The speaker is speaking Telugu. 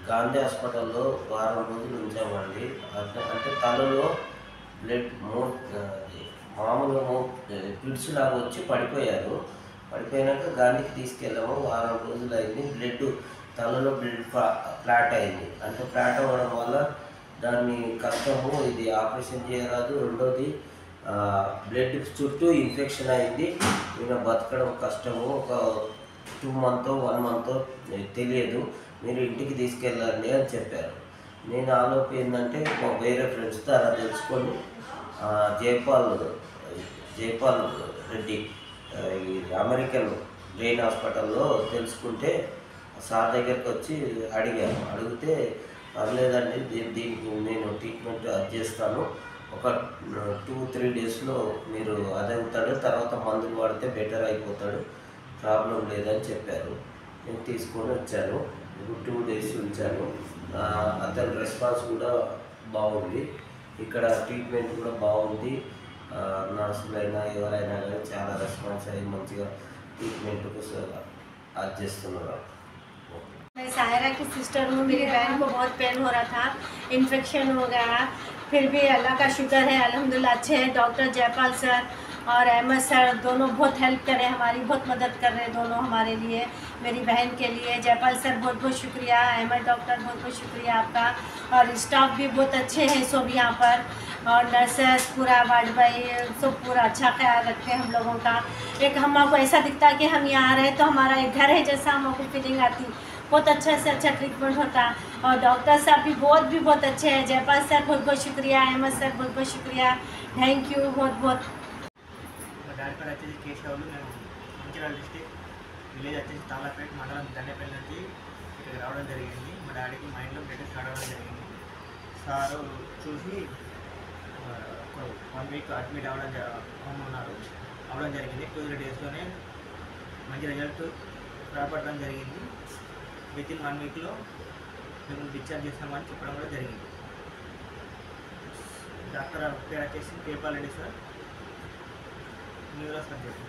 గాంధీ హాస్పిటల్లో వారం రోజులు ఉంచామండి. అంటే తలలో బ్లడ్ మామూలుగా పిడ్స్ లాగా వచ్చి పడిపోయారు. పడిపోయాక గాంధీకి తీసుకెళ్ళాము. వారం రోజులు అయింది. తలలో బ్లడ్ ఫ్లాట్ అయింది. అంటే ఫ్లాట్ అవ్వడం వల్ల దాన్ని కష్టము, ఇది ఆపరేషన్ చేయరాదు. రెండోది బ్లడ్ చుట్టూ ఇన్ఫెక్షన్ అయింది. ఈయన బతకడం కష్టము. ఒక 2 మంత్ 1 మంత్ తెలియదు, మీరు ఇంటికి తీసుకెళ్ళండి అని చెప్పారు. నేను ఆలోపు ఏంటంటే మా వేరే ఫ్రెండ్స్తో అలా తెలుసుకొని జైపాల్ రెడ్డి ఈ అమెరికన్ బ్రెయిన్ హాస్పిటల్లో తెలుసుకుంటే సార్ దగ్గరికి వచ్చి అడిగితే పర్లేదండి, దీనికి నేను ట్రీట్మెంట్ అది చేస్తాను, ఒక 2-3 డేస్లో మీరు అదవుతాడు, తర్వాత మందులు వాడితే బెటర్ అయిపోతాడు, ప్రాబ్లం లేదని చెప్పారు. నేను తీసుకొని వచ్చాను. 2 డేస్ ఉంచాను. అతని రెస్పాన్స్ కూడా బాగుంది. ఇక్కడ ట్రీట్మెంట్ కూడా బాగుంది. నర్సులైనా ఎవరైనా కానీ చాలా రెస్పాన్స్ అయ్యి మంచిగా ట్రీట్మెంట్కు అది చేస్తున్నారు. मैं सायरा की सिस्टर हूँ। मेरी बहन को बहुत पेन हो रहा था, इन्फेक्शन हो गया, फिर भी अल्लाह का शुक्र है, अल्हम्दुलिल्लाह अच्छे हैं। डॉक्टर जयपाल सर और अहमद सर दोनों बहुत हेल्प कर रहे हैं, हमारी बहुत मदद कर रहे हैं दोनों हमारे लिए, मेरी बहन के लिए। जयपाल सर बहुत बहुत शुक्रिया, अहमद डॉक्टर बहुत बहुत शुक्रिया आपका। और स्टाफ भी बहुत अच्छे हैं सब यहाँ पर, और नर्सेस पूरा वार्ड भाई सब पूरा अच्छा ख्याल रखते हैं हम लोगों का। एक हमको ऐसा दिखता है कि हम यहाँ रहे तो हमारा एक घर है जैसा हमको फीलिंग आती। बहुत अच्छा से अच्छा ट्रीटमेंट होता, और डॉक्टर साहब भी बहुत अच्छे हैं। जयपाल सर बहुत बहुत शुक्रिया, अहमद सर बहुत बहुत शुक्रिया, थैंक यू बहुत बहुत। మా డాడీ పేరు వచ్చేసి కేశవులు. నేను మంచిర్యాల డిస్టిక్, విలేజ్ వచ్చేసి తాళపేట, మండలం దండపల్లి నుంచి ఇక్కడికి రావడం జరిగింది. మా డాడీకి మైండ్లో బ్లడ్ రావడం జరిగింది. సారు చూసి 1 వీక్ అడ్మిట్ అవ్వడం జరిగింది. 2-3 డేస్లోనే మంచి రిజల్ట్ రాబట్టడం జరిగింది. వితిన్ 1 వీక్లో మేము డిశ్చార్జ్ చేస్తామని చెప్పడం కూడా జరిగింది. డాక్టర్ పేరు వచ్చేసి Jaipal Reddy sir, neuro surgery.